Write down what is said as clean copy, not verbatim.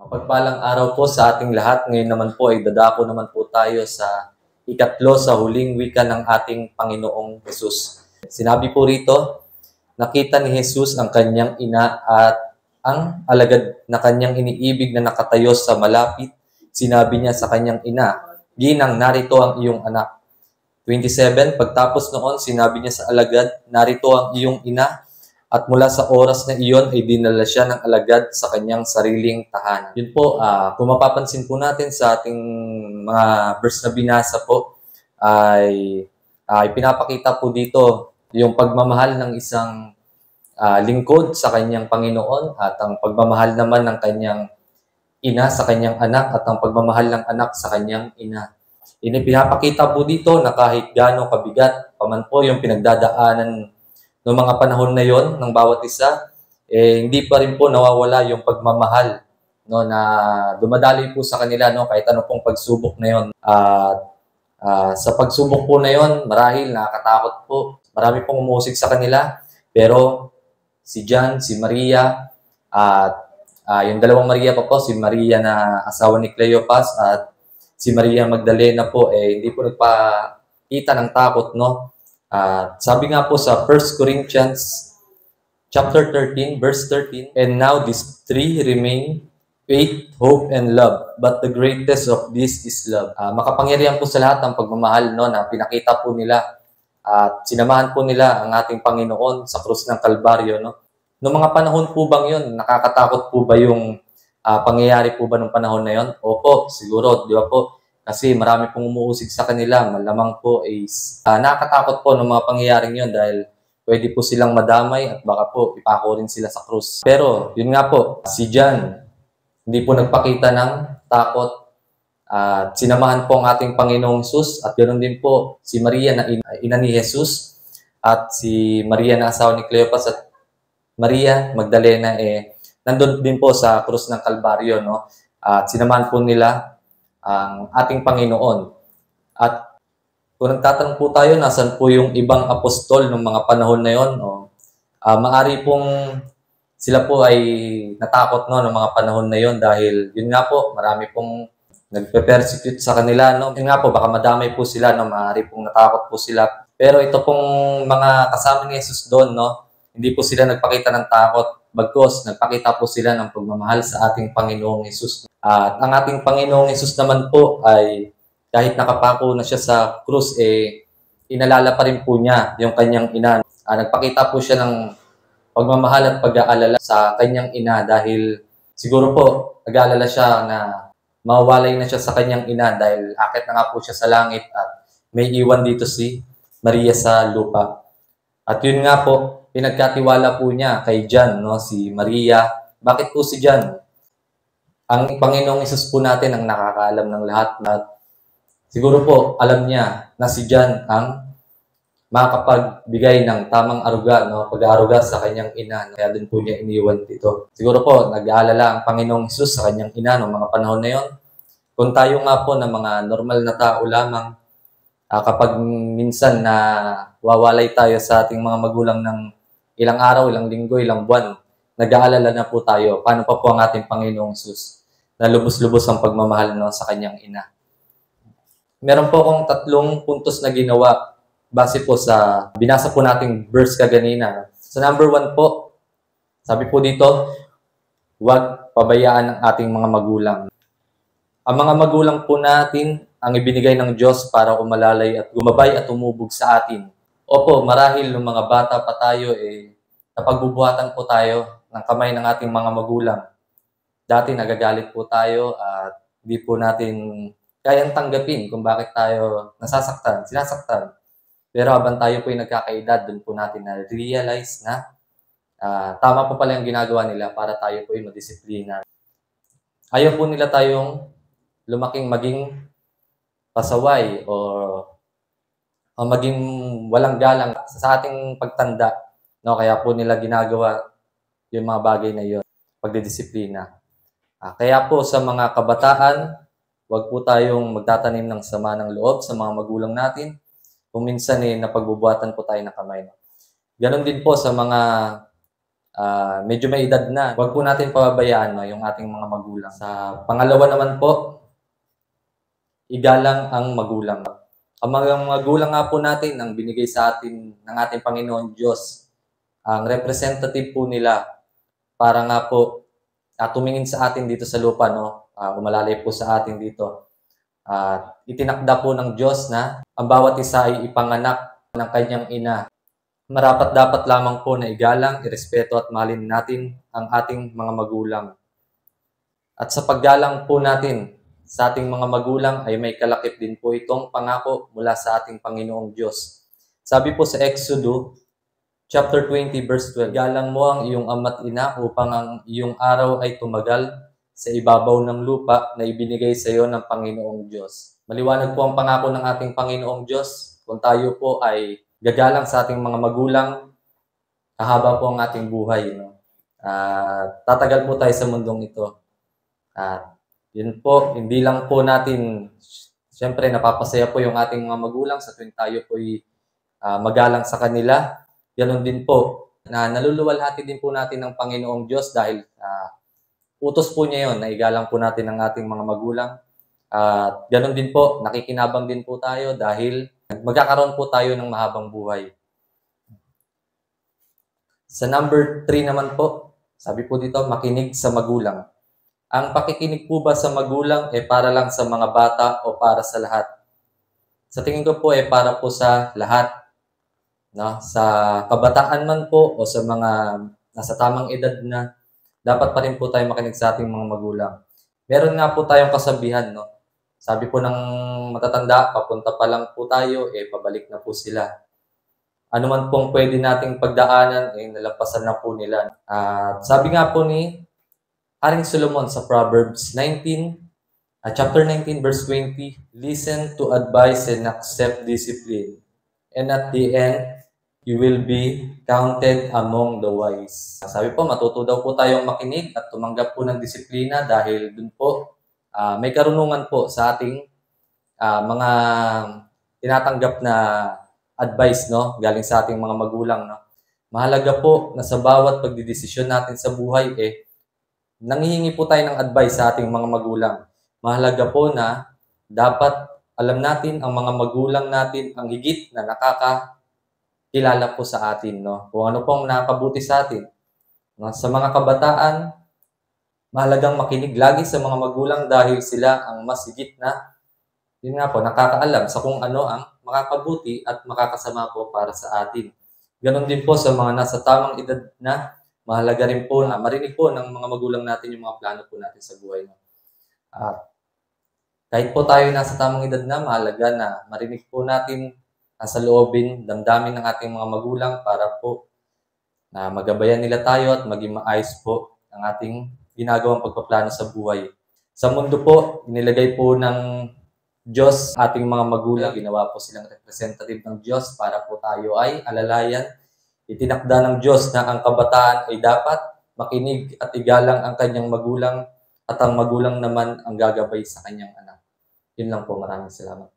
Mapagpalang araw po sa ating lahat. Ngayon naman po ay dadako naman po tayo sa ikatlo sa huling wika ng ating Panginoong Hesus. Sinabi po rito, nakita ni Jesus ang kanyang ina at ang alagad na kanyang iniibig na nakatayo sa malapit. Sinabi niya sa kanyang ina, "Ginang, narito ang iyong anak." 27, pagtapos noon, sinabi niya sa alagad, "Narito ang iyong ina." At mula sa oras na iyon ay dinala siya ng alagad sa kanyang sariling tahanan. Yun po, kung mapapansin po natin sa ating mga verse na binasa po, ay pinapakita po dito yung pagmamahal ng isang lingkod sa kanyang Panginoon at ang pagmamahal naman ng kanyang ina sa kanyang anak at ang pagmamahal ng anak sa kanyang ina. Pinapakita po dito na kahit gaano kabigat paman po yung pinagdadaanan noong mga panahon na yon ng bawat isa, hindi pa rin po nawawala yung pagmamahal, no, na dumadaloy po sa kanila, no, kahit ano pong pagsubok na yon. Sa pagsubok po na yon, marahil nakakatakot po. Marami pong umusig sa kanila, pero si John, si Maria, at yung dalawang Maria pa po, si Maria na asawa ni Cleopas at si Maria Magdalena po, hindi po nagpakita ng takot, no? Sabi nga po sa 1 Corinthians chapter 13, verse 13, "And now these three remain, faith, hope, and love. But the greatest of these is love." Makapangyarihan po sa lahat ng pagmamahal, no, na pinakita po nila at sinamahan po nila ang ating Panginoon sa krus ng Kalbaryo. No? Noong mga panahon po bang yun, nakakatakot po ba yung pangyayari po ba ng panahon na yun? Opo, siguro, di ba po? Kasi marami pong umuusig sa kanila, malamang po is nakakatakot po ng mga pangyayaring yun dahil pwede po silang madamay at baka po ipako rin sila sa krus. Pero yun nga po, si John hindi po nagpakita ng takot at sinamahan po ang ating Panginoong Jesus at ganoon din po si Maria na ina ni Jesus at si Maria na asawa ni Cleopas at Maria Magdalena nandun din po sa krus ng Kalbaryo, no? At sinamahan po nila ang ating Panginoon. At kung nagtatanong po tayo, nasan po yung ibang apostol ng mga panahon na yon? Maari pong sila po ay natakot, no, ng mga panahon na yon dahil yun nga po, marami pong nagpe-persecute sa kanila. No? Yun nga po, baka madamay po sila, no? Maari pong natakot po sila. Pero ito pong mga kasama ni Jesus doon, no? Hindi po sila nagpakita ng takot. Bagkus, nagpakita po sila ng pagmamahal sa ating Panginoong Jesus. At ang ating Panginoong Jesus naman po ay kahit nakapako na siya sa krus, inalala pa rin po niya yung kanyang ina. Nagpakita po siya ng pagmamahal at pag-aalala sa kanyang ina dahil siguro po nag-aalala siya na mawalay na siya sa kanyang ina dahil akit na nga po siya sa langit at may iwan dito si Maria sa lupa. At yun nga po, pinagkatiwala po niya kay John, no, si Maria. Bakit po si John? Ang Panginoong Hesus po natin ang nakakaalam ng lahat at siguro po alam niya na si John ang makapagbigay ng tamang aruga, no, pag-aaruga sa kanyang ina. Kaya din po niya iniwan dito. Siguro po nag-aalala ang Panginoong Hesus sa kanyang ina noong mga panahon na yon. Kung tayo nga po na mga normal na tao lamang, kapag minsan na wawalay tayo sa ating mga magulang ng ilang araw, ilang linggo, ilang buwan, nag-aalala na po tayo. Paano pa po ang ating Panginoong Hesus na lubos-lubos ang pagmamahal, no, sa kanyang ina. Meron po akong 3 puntos na ginawa base po sa binasa po nating verse kaganina. Sa number 1 po, sabi po dito, huwag pabayaan ang ating mga magulang. Ang mga magulang po natin ang ibinigay ng Diyos para umalalay at gumabay at umubog sa atin. Opo, marahil nung mga bata pa tayo, napagbubuhatan po tayo ng kamay ng ating mga magulang. Dati nagagalit po tayo at hindi po natin kayang tanggapin kung bakit tayo nasasaktan, sinasaktan. Pero habang tayo po ay nagkakaedad, doon po natin na-realize na tama po pala yung ginagawa nila para tayo po ay madisiplina. Ayaw po nila tayong lumaking maging pasaway o maging walang galang sa ating pagtanda, no? Kaya po nila ginagawa yung mga bagay na yun, pagdidisiplina. Kaya po sa mga kabataan, huwag po tayong magtatanim ng sama ng loob sa mga magulang natin. Kung minsan napagbubuhatan po tayo ng kamay. Ganon din po sa mga medyo may edad na. Huwag po natin pababayaan yung ating mga magulang. Sa pangalawa naman po, igalang ang magulang. Ang mga magulang nga po natin ang binigay sa atin ng ating Panginoon Diyos. Ang representative po nila para nga po tumingin sa atin dito sa lupa, umalalay po sa atin dito. Itinakda po ng Diyos na ang bawat isa ay ipanganak ng kanyang ina. Marapat dapat lamang po na igalang, irespeto at mahalin natin ang ating mga magulang. At sa paggalang po natin sa ating mga magulang ay may kalakip din po itong pangako mula sa ating Panginoong Diyos. Sabi po sa Exodo chapter 20 verse 12, "Galang mo ang iyong ama't ina upang ang iyong araw ay tumagal sa ibabaw ng lupa na ibinigay sa iyo ng Panginoong Diyos." Maliwanag po ang pangako ng ating Panginoong Diyos kung tayo po ay gagalang sa ating mga magulang, hahaba po ang ating buhay. Tatagal po tayo sa mundong ito. Yun po, hindi lang po natin, siyempre napapasaya po yung ating mga magulang sa tuwing tayo po ay magalang sa kanila. Ganon din po, na naluluwalhati din po natin ng Panginoong Diyos dahil utos po niya yun, na igalang po natin ang ating mga magulang. Ganon din po, nakikinabang din po tayo dahil magkakaroon po tayo ng mahabang buhay. Sa number 3 naman po, sabi po dito, makinig sa magulang. Ang pakikinig po ba sa magulang para lang sa mga bata o para sa lahat? Sa tingin ko po para po sa lahat. Sa kabataan man po o sa mga nasa tamang edad na, dapat pa rin po tayo makinig sa ating mga magulang. Meron nga po tayong kasabihan, sabi po ng matatanda, papunta pa lang po tayo, pabalik na po sila. Ano man pong pwede nating pagdaanan, nalampasan na po nila. Sabi nga po ni Haring Solomon sa Proverbs chapter 19, verse 20, "Listen to advice and accept discipline, and at the end, you will be counted among the wise." Sabi po, matuto daw po tayong makinig at tumanggap po ng disiplina dahil dun po may karunungan po sa ating mga tinatanggap na advice galing sa ating mga magulang. Mahalaga po na sa bawat pagdidesisyon natin sa buhay nanghihingi po tayo ng advice sa ating mga magulang. Mahalaga po na dapat alam natin ang mga magulang natin ang higit na nakakakilala po sa atin. Kung ano pong nakakabuti sa atin. Sa mga kabataan, mahalagang makinig lagi sa mga magulang dahil sila ang mas higit na, yun nga po, nakakaalam sa kung ano ang makakabuti at makakasama po para sa atin. Ganon din po sa mga nasa tamang edad na, mahalaga rin po na marinig po ng mga magulang natin yung mga plano po natin sa buhay. Kahit po tayo nasa tamang edad na, mahalaga na marinig po natin sa loobin, damdamin ng ating mga magulang para po na magabayan nila tayo at maging maayos po ang ating ginagawang pagpaplano sa buhay. Sa mundo po, inilagay po ng Diyos ating mga magulang. Ginawa po silang representative ng Diyos para po tayo ay alalayan. Itinakda ng Diyos na ang kabataan ay dapat makinig at igalang ang kanyang magulang at ang magulang naman ang gagabay sa kanyang anak. Yun lang po. Maraming salamat.